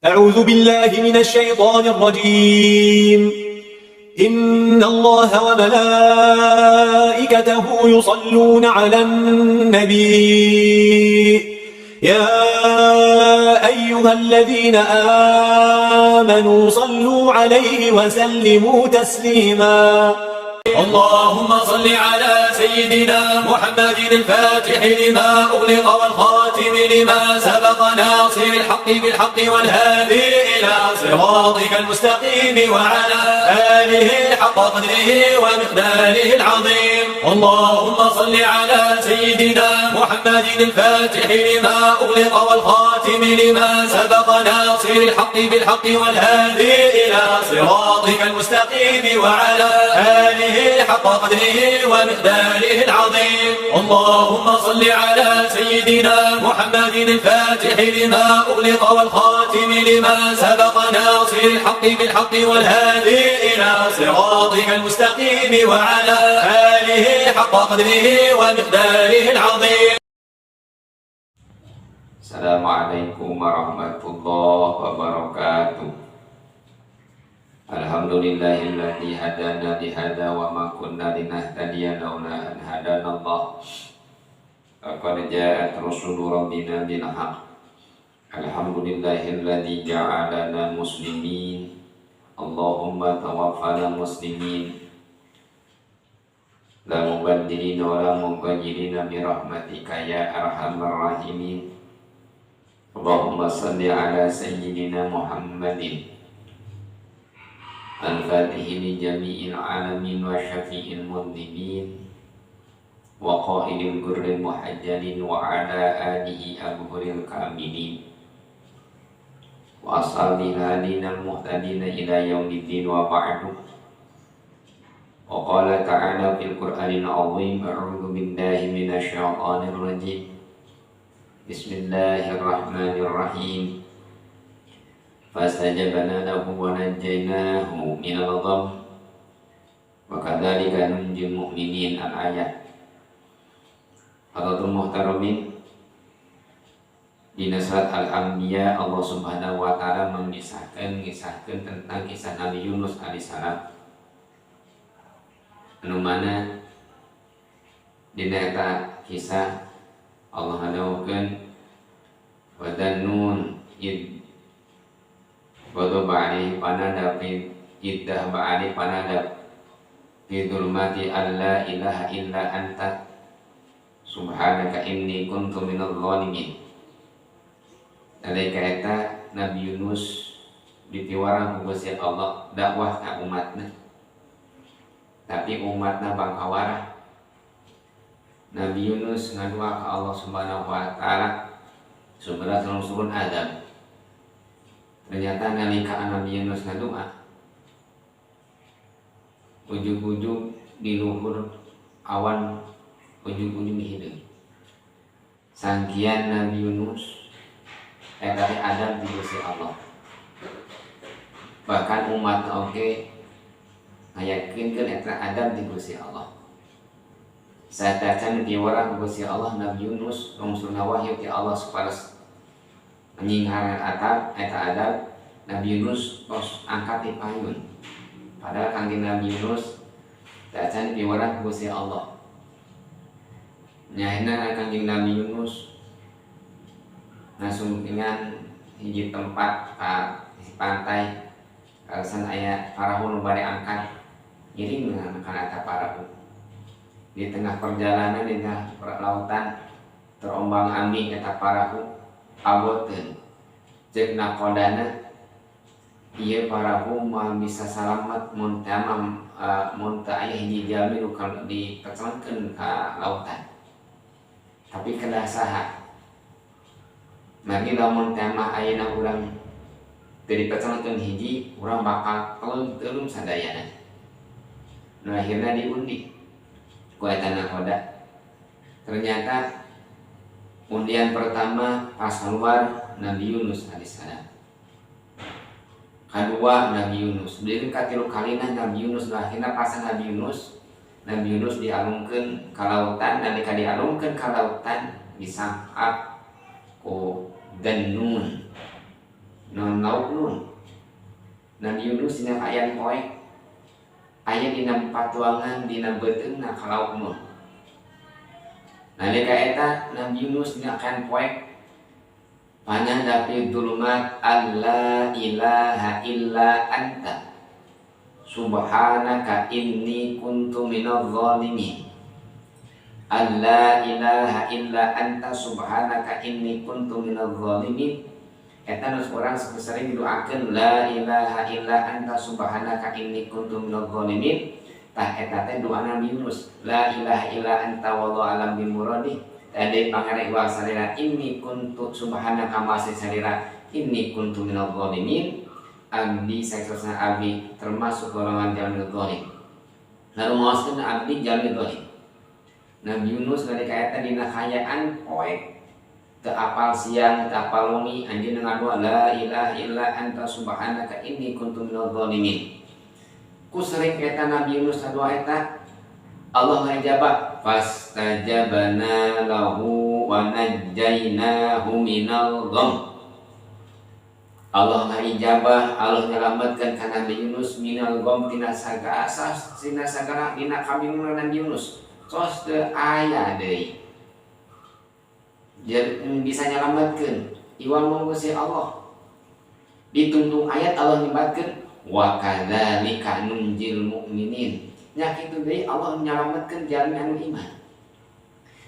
أعوذ بالله من الشيطان الرجيم. إن الله وملائكته يصلون على النبي يا أيها الذين آمنوا صلوا عليه وسلموا تسليما. اللهم صل على سيدنا محمد الفاتح لما أغلق والخاتم لما سبق ناصر الحق بالحق والهادي إلى صراطك المستقيم وعلى آله حق قدره ومقداره العظيم. اللهم صل على سيدنا محمد الفاتح لما أغلق والخاتم لما سبق ناصر الحق بالحق والهادي إلى صراطك المستقيم وعلى آله حق قدره ومقداره العظيم. اللهم صل على سيدنا محمد الفاتح لما أغلق والخاتم لما سبق ناصر الحق بالحق والهادي إلى صراطك المستقيم وعلى آله حق قدره ومقداره العظيم. Assalamualaikum warahmatullahi wabarakatuh. Alhamdulillahilladzi hadana lihada wa ma kunna linahtadiya laula an hadanallah. Laqad ja'at rusulu rabbina bil haqq. Alhamdulillahilladzi ja'alana muslimin. Allahumma tawaffana muslimin. La mubaddilina wa la mughayyirin bi rahmatika ya arhamar rahimin. Allahumma salli ala sayyidina Muhammadin al-fatihi li jami'il alamin wa syafi'il mudhibin wa qaidil gurril muhajjalin wa ala alihi abhuril kamilin wa ashabil hadinal muhtadina ila yaumiddin wa ba'du. Wa qala ta'ala fil qur'anil azim, a'udzu billahi minasy syaithanir rajim. Bismillahirrahmanirrahim. Fastajabna lahu wa najjaynahu minal gham wa kadzalika nunjil mu'minin. Al-ayat. Hadirin muhtaramin, di surat Al-Anbiya Allah Subhanahu wa taala mengisahkan tentang kisah Nabi Yunus alaihissalam, anu mana dina eta kisah Allah ngadawakeun wa dannun id Wadu ba'ali panadab iddah ba'ali panadab fi dhulmati alla ilaha illa anta subhanaka inni kuntu minadh dhalimin. Nalika eta Nabi Yunus ditiwarang ku Gusti Allah dakwah ka umatna, tapi umatna bangkawarah. Nabi Yunus ngadua ka Allah Subhanahu wa taala supaya turun azab. Ternyata nalika Nabi Yunus ngadua, ujug-ujug di luhur awan, ujug-ujug di hideung. Sangkian Nabi Yunus eta teh adab di Gusti Allah. Bahkan umat oge ngayakinkeun eta adab di Gusti Allah. Sadacan diwarang Gusti Allah Nabi Yunus rungsuna wahyu ti Allah supaya menyingharan atap eta adab. Nabi Yunus tos angkat di payun, padahal kangen Nabi Yunus dacan diwarang Gusti Allah. Nyaina kangen Nabi Yunus langsung dengan hiji tempat di pantai kalasan aya parahu nu bade angkat ngiring kana eta parahu. Di tengah perjalanan di tengah lautan terombang-ambing eta parahu aboteun ceuk nakodana ieu parahu moal bisa salamet mun teu aya hiji jalmi nu dipecengkeun ka lautan. Tapi kedah saha magi lamun teu ayeuna urang teu dipecengkeun hiji, urang bakal teulung sadayana. Nu akhirna diundi ku eta nakoda. Ternyata undian pertama pas keluar Nabi Yunus alaihissalam, kedua Nabi Yunus, jadi katilu kalina Nabi Yunus. Akhirnya pas Nabi Yunus dialungkeun ka lautan, dan jika dialungkeun ka lautan disangkap ku Dannun. non lauk nun. Nabi Yunus dina kaayaan poek aya dina patuangan dina beuteungna ka lauk nun. Nalika eta Nabi Yunus dina kaayaan poek pananda fi dzulumat alla ilaha illa anta subhanaka inni kuntu minadz zalimin. Alla ilaha illa anta subhanaka inni kuntu minadz zalimin. Eta nu urang sering didoakeun la ilaha illa anta subhanaka inni kuntu minadz zalimin. Tah eta teh doa Nabi Yunus. La ilaha illa anta wallahu alam bi muradi. Tadi pangare wa salira inni kuntu subhanaka ma salira inni kuntu minadz zalimin. Abdi saksosna abdi termasuk golongan jalmi zalim. Lalu maoskeun abdi jalmi zalim. Nabi Yunus nalika eta dina kaayaan poek teu apal siang teu apal wengi anjeun ngadoa la ilaha illa anta subhanaka inni kuntu minadz zalimin. Ku sering eta Nabi Yunus doa eta Allah ngajabah fastajabna lahu wa najjaynahu minal gham. Allah ngajabah, Allah nyelametkeun ka Nabi Yunus minal gham tina sagala dina kabingungan Nabi Yunus. Tos teu aya deui. Bisa nyelametkeun iwan mung Gusti Allah. Ditungtung ayat Allah nyebatkeun wa kadzalika nunjil mu'minin. Nya kitu deui Allah nyelametkeun jalmi anu iman.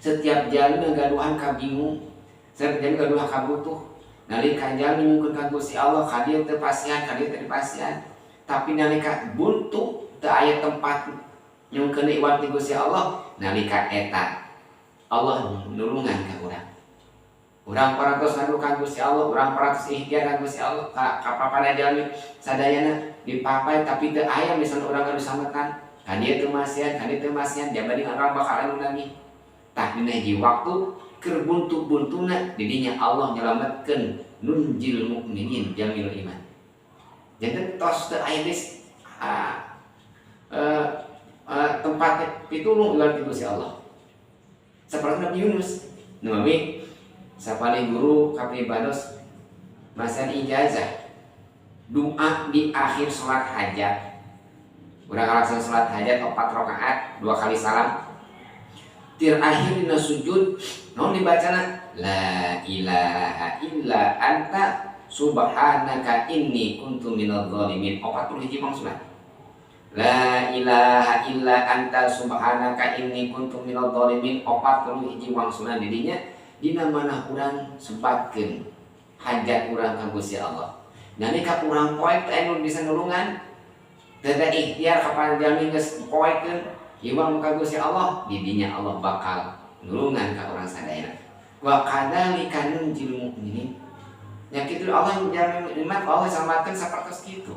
Setiap jalmi gaduhan kabingung, setiap jalmi gaduhan kabutuh, nalika jalmi nyungkeun ka Gusti Allah ka dieu teu pasian, ka dieu teu dipasian. Tapi nalika buntu teu aya tempat nyungkeun iwan ti Gusti Allah, nalika eta Allah nulungan ka urang. Urang parantos ngadu ka Gusti Allah, urang parantos ikhtiar ka Gusti Allah, ka papada jalmi sadayana dipapai tapi teu aya misalna urang ngadu sametan. Ka dieu teu masian, ka dieu teu masian, jabari urang bakal anu nami. Tah dina hiji waktu keur buntu-buntuna di dinya Allah nyelametkeun nunjil mukminin jamil iman. Jadi tos teu aya geus tempat pitulung ulah di Gusti Allah. Seperti Nabi Yunus, Nabi sapane guru kapribados masan ijazah doa di akhir salat hajat. Urang ngalaksanakeun salat hajat 4 rakaat 2 kali salam. Tir akhir dina sujud naon dibacana la ilaha illa anta subhanaka inni kuntu minadz zalimin. 41 maksudna. La ilaha illa anta subhanaka inni kuntu minadz zalimin. 41 maksudna di dinya dina mana urang sempatkeun hajat urang ka Gusti Allah. Nalika urang poek teh anu bisa nulungan, teu ikhtiar kapan jalmi geus poekeun iwang ka Gusti Allah, di dinya Allah bakal nulungan ka urang sadayana. Wa kadzalika nunjil mu'minin. Nya kitu Allah jalmi iman Allah selamatkeun sapertos kitu.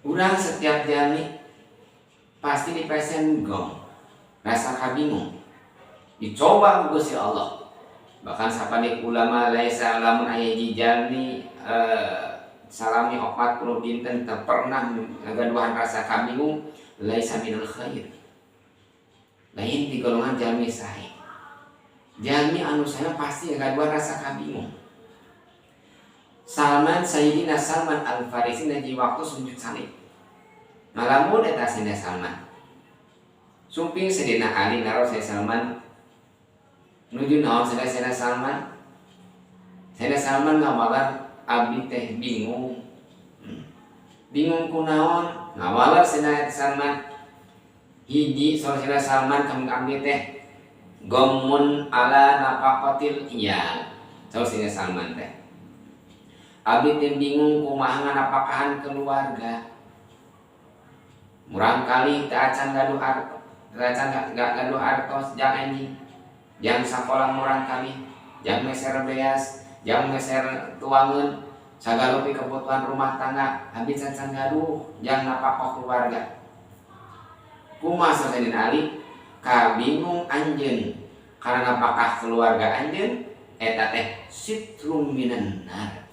Urang setiap jalmi pasti dipesen gong, rasa kabingung. Dicoba ku Gusti Allah. Bahkan sapane ulama laisa lamun aya jalmi salami 40 dinten teu pernah ngagaduhan rasa kabingung laisa minal khair. Lain di golongan jalmi sae. Jalmi anu sae pasti ngagaduhan rasa kabingung. Sayyidina Salman Al-Farisi di waktu sujud salib. Malamun eta Sayyidina Salman. Sumping Sayyidina Ali naro Sayyidina Salman nuju naon Sayyidina Salman. Sayyidina Salman ngawalar abdi teh bingung. Bingung kunaon? Ngawalar Sayyidina Salman. Hiji Sayyidina Salman kami abdi teh gomun ala nafaqatil iyal. Sayyidina Salman teh. Abdi teh bingung kumaha nganapakahan keluarga. Murang kali teu acan gaduh hartos, gaduh hartos jang anjing. Jang sakola murang kali, jang meser beas, jang meser tuangeun, sagalopi kebutuhan rumah tangga, habis can gaduh, jang napakah keluarga. Kumaha Sayyidina Ali kabingung anjeun, karena napakah keluarga anjeun eta teh sitrum minan nar.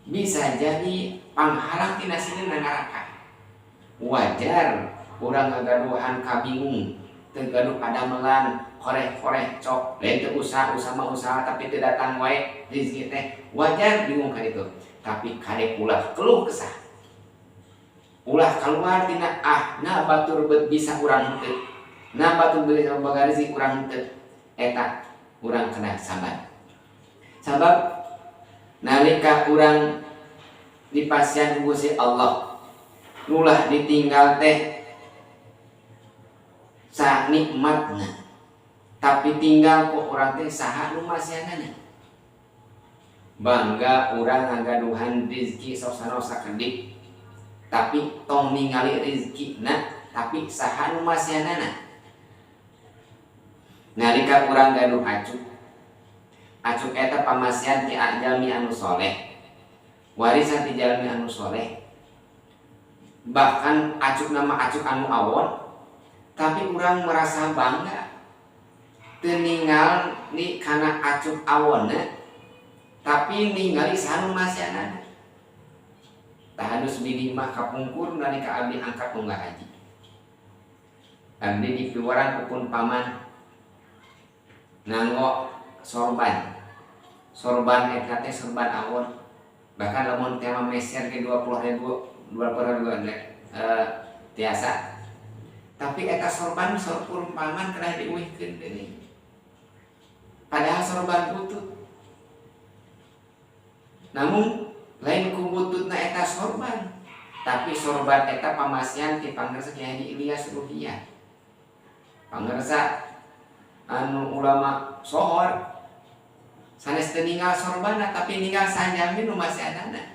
Bisa jadi panghalang tina sieun neraka. Wajar urang ngagaduhan kabingung, teu gaduh adamelan, koreh-koreh cok lain teu usaha mah usaha tapi teu datang wae rezeki teh wajar bingung kan itu. Tapi kade ulah keluh kesah ulah keluar tina nah batur bisa urang henteu nah batur bisa boga rezeki urang henteu eta urang kena sabar. Sabab nalika urang dipasihan Gusti Allah ulah ditinggal teh sa nikmatna tapi tinggal kok orang teh saha nu masyanana bangga urang ngagaduhan rezeki sok sanosa kedik tapi tong ningali rezekina tapi saha nu masyanana. Nalika urang gaduh acuk eta pamasyan ti jalmi anu soleh warisan ti jalmi anu soleh bahkan acuk nama acuk anu awon tapi urang merasa bangga teningal ni kana acuk awonna tapi ningali sanu masyanana tahadus bidi mah kapungkur nalika abdi angkat unggah haji abdi dipiwaran kupun paman nganggo sorban eta teh sorban awon bahkan lamun tema meser ke 20.000 tiasa tapi eta sorban sorpur paman kena diuihkeun deui padahal sorban butut namun lain ku bututna eta sorban tapi sorban eta pamasyan ti pangersa Kiai Haji Ilyas Ruhiyah pangersa anu ulama sohor sanes teu ninggal sorbanna tapi ninggal sanjami nu masyanana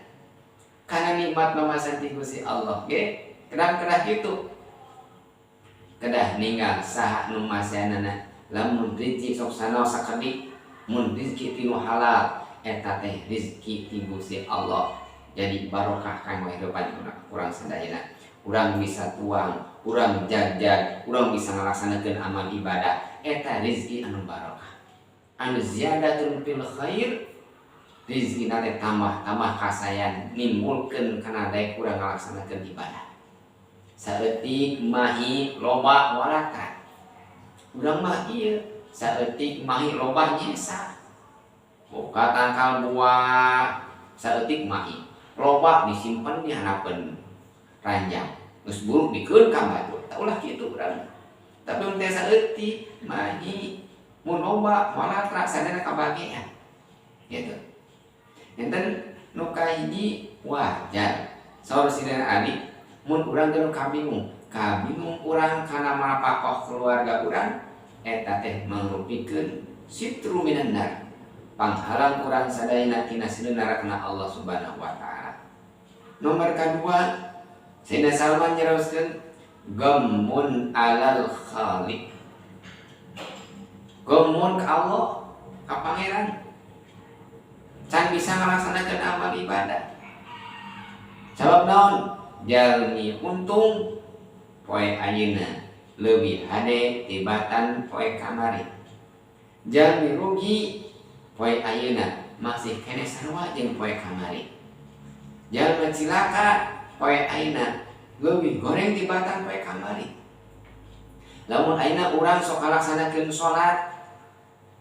kana nikmat mamasan ti Gusti Allah ge kedah kitu kedah ninggal saha nu masyanana lamun rezeki sok sanosa kedik mun rezeki tinu halal eta teh rezeki ti Gusti Allah jadi barokah kanggo hirupan urang sadayana urang bisa tuang urang jajan urang bisa ngalaksanakeun amal ibadah eta rezeki anu barokah anu ziyadatun fil khair rezeki teh tambah kasayan nimbulkeun kana daek urang ngalaksanakeun ibadah saeutik mahi loba walatan urang mah ieu saeutik mahi loba nyesa boga tangkal buah saeutik mahi loba disimpen di hanapeun ranjang geus buruk dikeun ka batu tah ulah kitu urang tapi mun teh saeutik mahi mun loba walatra sadana kabagean gitu enten nu kahiji wajar saur sidana Ali mun urang geus kabingung urang kana malapakoh keluarga urang eta teh mangrupikeun sitru minan nar panghalang urang sadayana tina sileun neraka Allah Subhanahu wa taala. Nomor kedua Sayyidina Salman nyaraoskeun gamun alal khaliq gamun ka Allah ka pangeran can bisa ngalaksanakeun amal ibadah sabab naon jalmi untung poe ayeuna leuwih hade tibatan poe kamari jalmi rugi poe ayeuna masih kene sarua jeung poe kamari jalmi cilaka poe ayeuna leuwih goreng tibatan poe kamari lamun ayeuna urang sok ngalaksanakeun salat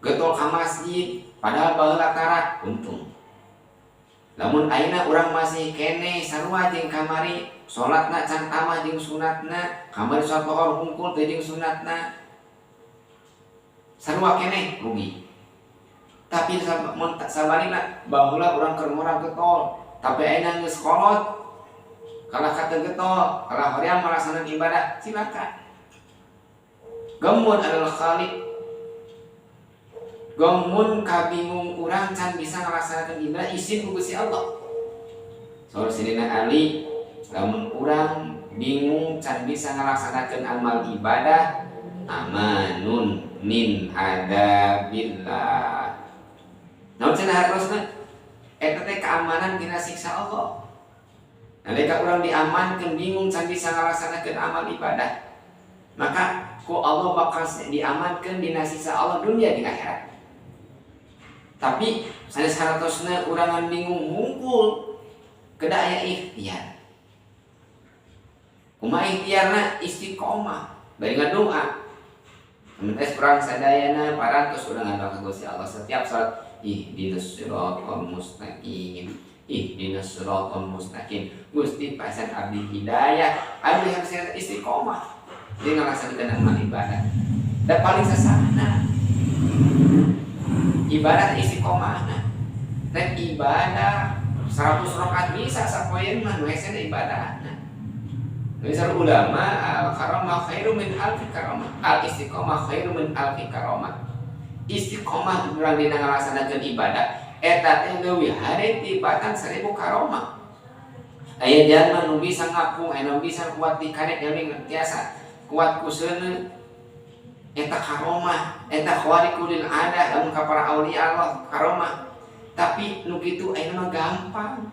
getol ka masjid padahal baheula tara untung lamun ayeuna urang masih kene sarua jeung kamari salatna can tamah jeung sunatna kamari salat pohor hungkul teh jeung sunatna sarua kene rugi tapi sabarina baheula urang keur ngora getol tapi ayeuna geus kolot kalah kata getol kalah hoream melaksanakan ibadah silakan gamun adalah khaliq gamun kabingung urang can bisa ngalaksanakeun ibadah izin ku Gusti Allah saur Sayyidina Ali lamun urang bingung can bisa ngalaksanakeun amal ibadah amanun min adabillah naon cenah hartosna eta teh keamanan tina siksa Allah nalika urang diamankeun bingung can bisa ngalaksanakeun amal ibadah maka ku Allah bakal diamankeun dina siksa Allah dunia di akhirat. Tapi sanes hartosna urangan bingung ngumpul kedah aya ikhtiar. Kumaha ikhtiarna istiqomah bari ngadoa. Sementara kurang sadayana parantos urang ngandung ka Gusti Allah setiap salat ihdinas siratal mustaqim. Ihdinas siratal mustaqim. Gusti pasan abdi hidayah, abdi harus istiqomah. Dia ngalaksanakeun amal ibadah. Dan paling sesana ibadah istiqomahna. Dan ibadah 100 rakaat bisa sapoeun mah nu hese ibadahna. Misal ulama al-karamah khairu min alfi karamah. Al-istiqomah khairu min alfi karamah. Istiqomah urang dina ngalaksanakeun ibadah eta teh leuwih hade tibatan 1000 karamah. Aya jalma nu bisa ngapung, aya nu bisa kuat di karek yang tiasa kuat ku seuneu eta karamah, eta khariqul adah lamun ka para aulia Allah karamah. Tapi nu kitu aya mah gampang.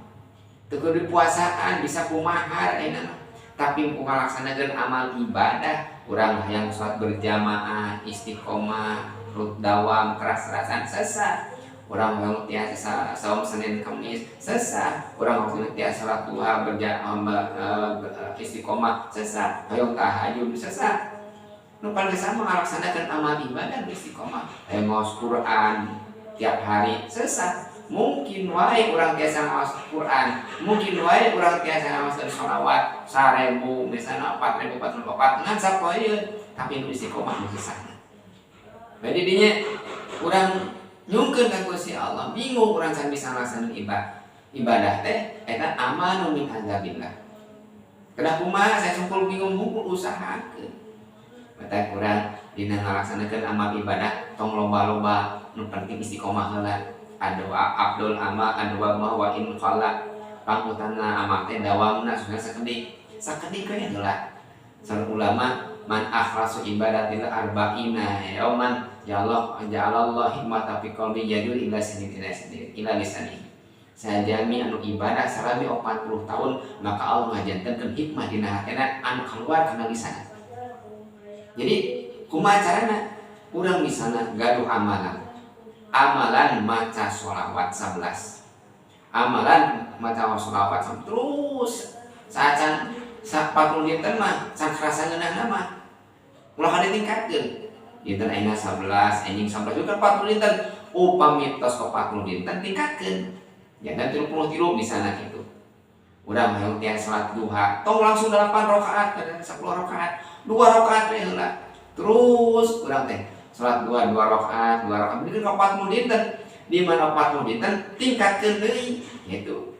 Teu kudu puasaan bisa kumahar ayeuna mah. Tapi ngalaksanakeun amal ibadah urang hayang salat berjamaah istiqomah rut dawam keras-kerasan sesat urang hayang tiasa saum Senin Kamis sesat urang hayang tiasa salat duha istiqomah sesat hayang tahajud sesat nu paling sama ngalaksanakeun amal ibadah istiqomah hayang maos Quran tiap hari sesat. Mungkin wae urang tiasa maos Quran, mungkin wae urang tiasa maos sholawat 1000 misalna 4444 ngan sapoeun tapi nu istiqomah nu sesana. Jadi dinya urang nyungkeun ka Gusti Allah, bingung urang can bisa ngalaksanakeun ibadah teh eta amanun min azabillah. Kedah kumaha saya sungkul bingung hungkul usahakeun. Mata urang dina ngalaksanakeun amal ibadah tong lomba-lomba nu penting istiqomah heula. Adoa Abdul Ama adoa wa in qala pangutana amal teh dawamna sudah sakedik we heula. Sareng ulama man akhlasu ibadatil arba'ina yauman ya Allah ja'alallah hikmata fi qalbi yadul ila lisani. Sajami anu ibadah salami 40 tahun maka Allah ngajantenkeun hikmah dina hatena anu keluar kana lisan. Jadi kumaha carana? Urang misalna gaduh amalan maca sholawat 11 amalan maca sholawat terus sacan 40 dinten mah can kerasa ngeunahna mah ulah hade tingkatkeun dinten ayeuna 11 anjing 11 juga 40 dinten upami tos 40 dinten tingkatkeun jangan 33 misalna kitu urang hayang tiasa salat duha tong langsung 8 rakaat pada 10 rakaat 2 rakaat we heula terus urang teh salat 2 rakaat bener ka 40 dinten di mana 40 dinten tingkatkeun deui gitu.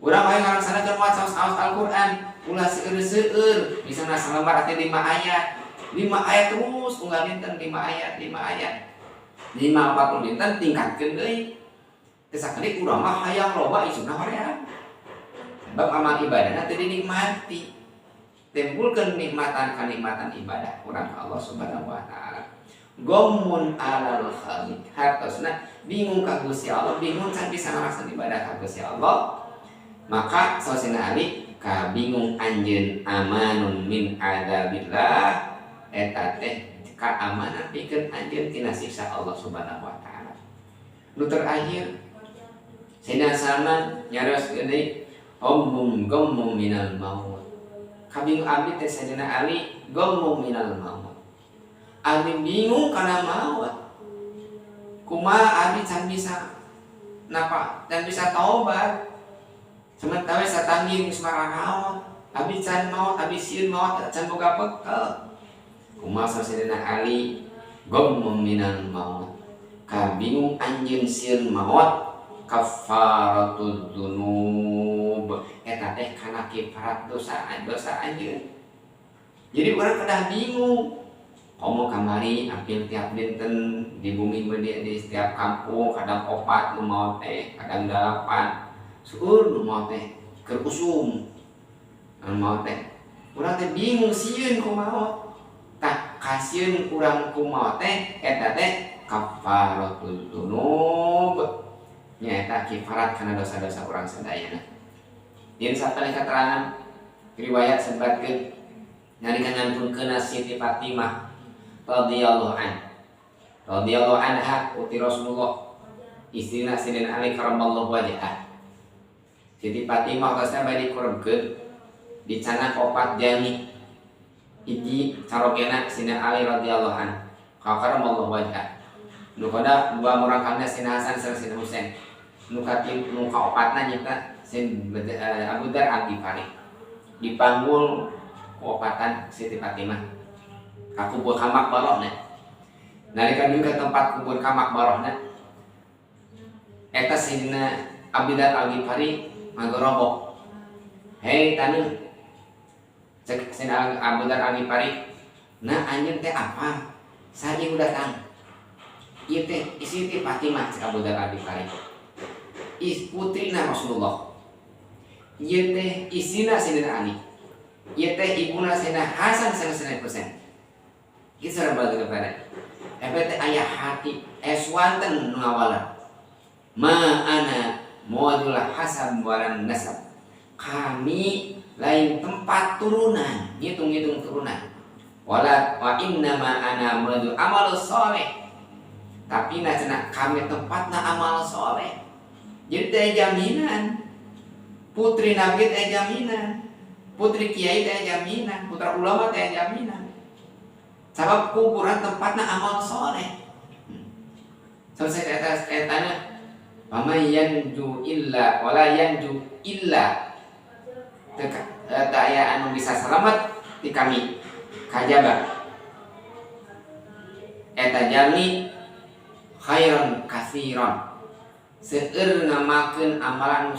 Urang hayang ngalaksanakeun maca Al-Qur'an ulah seueur-seueur misalna salembar ate 5 ayat. 5 ayat terus unggal dinten 5 ayat. 40 dinten tingkatkeun deui. Teu sakali urang mah hayang loba isuna hoream. Sebab amal ibadahna teu dinikmati. Timbulkeun kenikmatan ibadah urang ka Allah Subhanahu wa taala. Gomun alal khaliq hartosna bingung ka Gusti Allah, bingung can bisa ngalaksanakeun ibadah ka Gusti Allah. Maka sosina ali ka bingung anjeun amanun min adzabillah eta teh ka amanah pikeun anjeun tina siksa Allah Subhanahu wa taala. Nu terakhir Sayyidina Salman nyaros deui hum gommum minal maut. Kabingung abdi teh Sayyidina Ali gommum minal maut. Abi bingung karena maut. Kumaha abi can bisa napa dan bisa taubat. Sementara satanggi geus maranaon. Abi can maut, abi sieun maut can boga bekel. Kumaha Sayyidina Ali gommum minal maut. Kabingung anjeun sieun maut kafaratud dzunub. Eta teh kana kifarat dosa anjeun. Jadi urang kedah bingung. Komo kamari apil tiap dinten di bumi bede di setiap kampung kadang 4 nu maot teh kadang 8 seueur nu maot teh keur usum nu maot teh urang teh bingung sieun ku maot tah kasieun urang ku maot teh eta teh kafaratul dzunub nyaeta kifarat kana dosa-dosa urang sadayana. Dieun satali katerangan riwayat sebatkeun nalika ngantunkeun Siti Fatimah radhiyallahu anha uti Rasulullah istrina Sayyidina Ali karamallahu wajhah. Siti Fatimah geusna bade dikuremkeun dicana 4 jami Iji carogena Sina Ali radhiyallahu an karamallahu wajha nu kada dua murangkangna Sina Hasan sareng Sina Husain nu kaopatna nyata Sin Abu Dzar Al-Ghifari dipanggul kuopatan Siti Fatimah ka kubur Kamak Barohna nalika dugi ka tempat kubur Kamak Barohna eta Sina Abu Dzar Al-Ghifari ngagorobok hei tanu cek Sina Abu Dzar Al-Ghifari nah anjeun teh apa saji datang ieu teh Siti Fatimah cek Abu Dzar Al-Ghifari putrina Rasulullah ieu teh isina Sayyidina Ali ieu teh ibuna Sayyidina Hasan sareng Sayyidina Husain kitu sareng bagi kepada teh aya hati swanten nu ngawalan ma ana mawadul hasab waran nasab kami lain tempat turunan ngitung-ngitung turunan wala wa inna ma ana mawadul amal soleh tapi na cenah kami tempatna amal soleh jadi teh jaminan putri nabi teh jaminan putri kiai teh jaminan putra ulama teh jaminan sabab kuburan tempatna amal soleh selesai etana pamay yanju illa wala yanju illa teu aya anu bisa selamat di kami kajaba eta jami khairan katsiran seueur ngamakeun amalan nu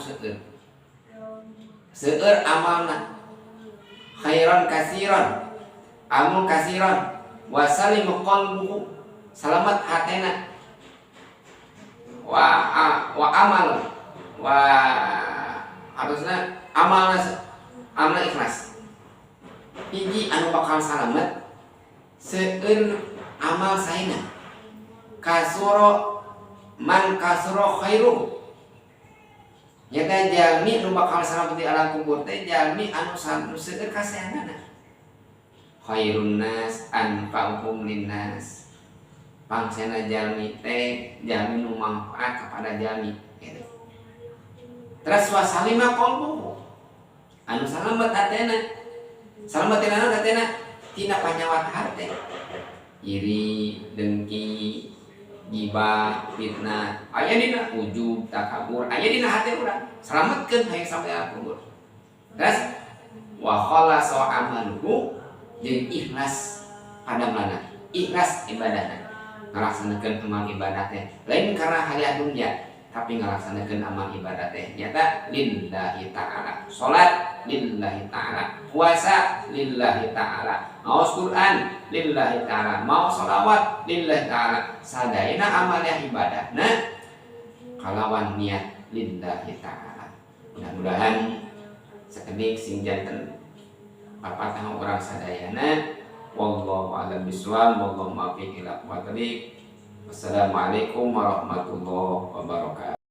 seueur amalna khairan katsiran amal katsiran wa salim qalbuhu selamat hatena wa amal wa harusna amalna ikhlas hiji anu bakal salamet seueur amal saena kasuro man kasuro khairu nyata jalmi nu bakal salamet di alam kubur teh jalmi anu seueur kasehanana khairun nas anfa'uhum linnas pangsena jalmi teh jalmi nu manfaat kepada jalmi gitu. Terus wasalima qalbuhu anu salamet hatena salamet hatena tina panyawat hate iri dengki gibah fitnah aya dina ujub takabur aya dina hate urang salametkeun hayang sampai ka kubur. Terus wa khalasa amaluhu jeung ikhlas padamlana ikhlas ibadahna ngalaksanakeun amal ibadah teh lain karena hadiah dunya tapi ngalaksanakeun amal ibadah teh nyata lillahi ta'ala salat lillahi ta'ala puasa lillahi ta'ala maos Quran lillahi ta'ala mau sholawat lillahi ta'ala sadayana amal ibadahna kalawan niat lillahi ta'ala. Mudah-mudahan sakedik sing janten papatah urang sadayana wallahu a'lam bishawab wallahu muwaffiq ila aqwamit thoriq. Wassalamualaikum warahmatullahi wabarakatuh.